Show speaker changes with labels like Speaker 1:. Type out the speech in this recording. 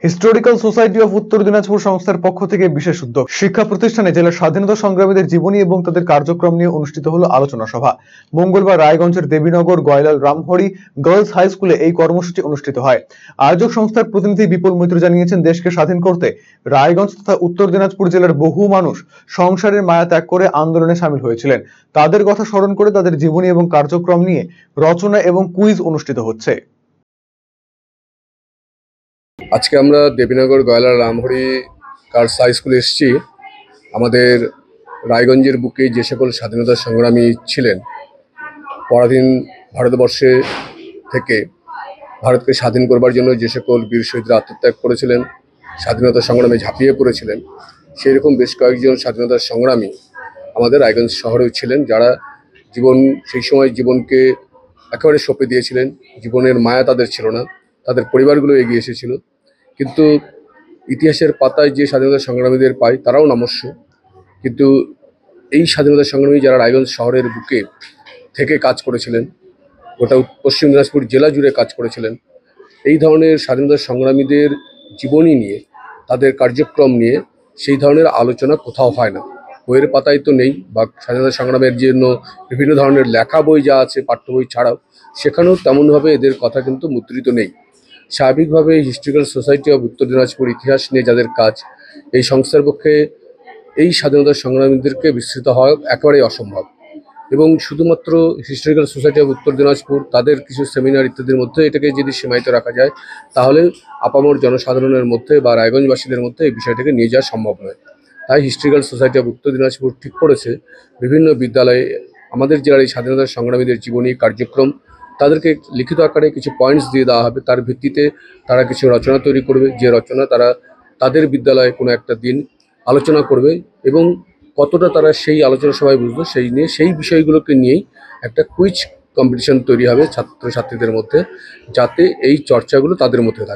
Speaker 1: Historical society of উত্তর দিনাজপুর সংস্থার পক্ষ থেকে বিশেষ উদ্যোগ। শিক্ষা প্রতিষ্ঠানে জেলার স্বাধীনতা সংগ্রামীদের জীবনী এবং তাদের কার্যক্রম নিয়ে অনুষ্ঠিত হলো আলোচনা সভা। মঙ্গলবার রায়গঞ্জের দেবীনগর গয়লাল রামহরি গার্লস হাই স্কুলে এই কর্মসূচি অনুষ্ঠিত হয়। আয়োজক সংস্থার প্রতিনিধি বিপুল মৈত্র জানিয়েছেন, দেশকে স্বাধীন করতে রায়গঞ্জ তথা উত্তর দিনাজপুর জেলার বহু মানুষ সংসারের মায়া ত্যাগ করে আন্দোলনে সামিল হয়েছিলেন। তাদের কথা স্মরণ করে তাদের জীবনী এবং কার্যক্রম নিয়ে রচনা এবং কুইজ অনুষ্ঠিত হচ্ছে।
Speaker 2: আজকে আমরা দেবীনগর গয়লাল রামহরি গার্লস হাই স্কুলে এসেছি। আমাদের রায়গঞ্জের বুকে যে সকল স্বাধীনতা সংগ্রামী ছিলেন, পরাধীন ভারতবর্ষে থেকে ভারতকে স্বাধীন করবার জন্য যে সকল বীর শহীদরা আত্মত্যাগ করেছিলেন, স্বাধীনতা সংগ্রামে ঝাঁপিয়ে পড়েছিলেন, সেই রকম বেশ কয়েকজন স্বাধীনতা সংগ্রামী আমাদের রায়গঞ্জ শহরেও ছিলেন, যারা সেই সময় জীবনকে একেবারে সঁপে দিয়েছিলেন। জীবনের মায়া তাদের ছিল না, তাদের পরিবারগুলো এগিয়ে এসেছিল। কিন্তু ইতিহাসের পাতায় যে স্বাধীনতা সংগ্রামীদের পাই, তারাও নমস্য। কিন্তু এই স্বাধীনতা সংগ্রামী যারা রায়গঞ্জ শহরের বুকে থেকে কাজ করেছিলেন, গোটা পশ্চিম দিনাজপুর জেলা জুড়ে কাজ করেছিলেন, এই ধরনের স্বাধীনতা সংগ্রামীদের জীবনী নিয়ে, তাদের কার্যক্রম নিয়ে সেই ধরনের আলোচনা কোথাও হয় না। বইয়ের পাতায় তো নেই, বা স্বাধীনতা সংগ্রামের জন্য বিভিন্ন ধরনের লেখা বই যা আছে পাঠ্য বই ছাড়াও, সেখানেও তেমনভাবে এদের কথা কিন্তু মুদ্রিত নেই। স্বাভাবিকভাবে হিস্টোরিক্যাল সোসাইটি অফ উত্তর দিনাজপুর ইতিহাস নিয়ে যাদের কাজ, এই সংস্থার পক্ষে এই স্বাধীনতা সংগ্রামীদেরকে বিস্তৃত হওয়া একেবারেই অসম্ভব। এবং শুধুমাত্র হিস্টোরিক্যাল সোসাইটি অফ উত্তর দিনাজপুর তাদের কিছু সেমিনার ইত্যাদির মধ্যে এটাকে যদি সীমায়িত রাখা যায়, তাহলে আপামর জনসাধারণের মধ্যে বা রায়গঞ্জবাসীদের মধ্যে এই বিষয়টাকে নিয়ে যাওয়া সম্ভব নয়। তাই হিস্টোরিক্যাল সোসাইটি অফ উত্তর দিনাজপুর ঠিক করেছে, বিভিন্ন বিদ্যালয়ে আমাদের জেলার এই স্বাধীনতা সংগ্রামীদের জীবনী কার্যক্রম তাদেরকে লিখিত আকারে কিছু পয়েন্টস দিয়ে দেওয়া হবে। তার ভিত্তিতে তারা কিছু রচনা তৈরি করবে, যে রচনা তারা তাদের বিদ্যালয়ে কোনো একটা দিন আলোচনা করবে, এবং কতটা তারা সেই আলোচনা সভায় বুঝলো সেই বিষয়গুলোকে নিয়েই একটা কুইজ কম্পিটিশন তৈরি হবে ছাত্রছাত্রীদের মধ্যে, যাতে এই চর্চাগুলো তাদের মধ্যে থাকে।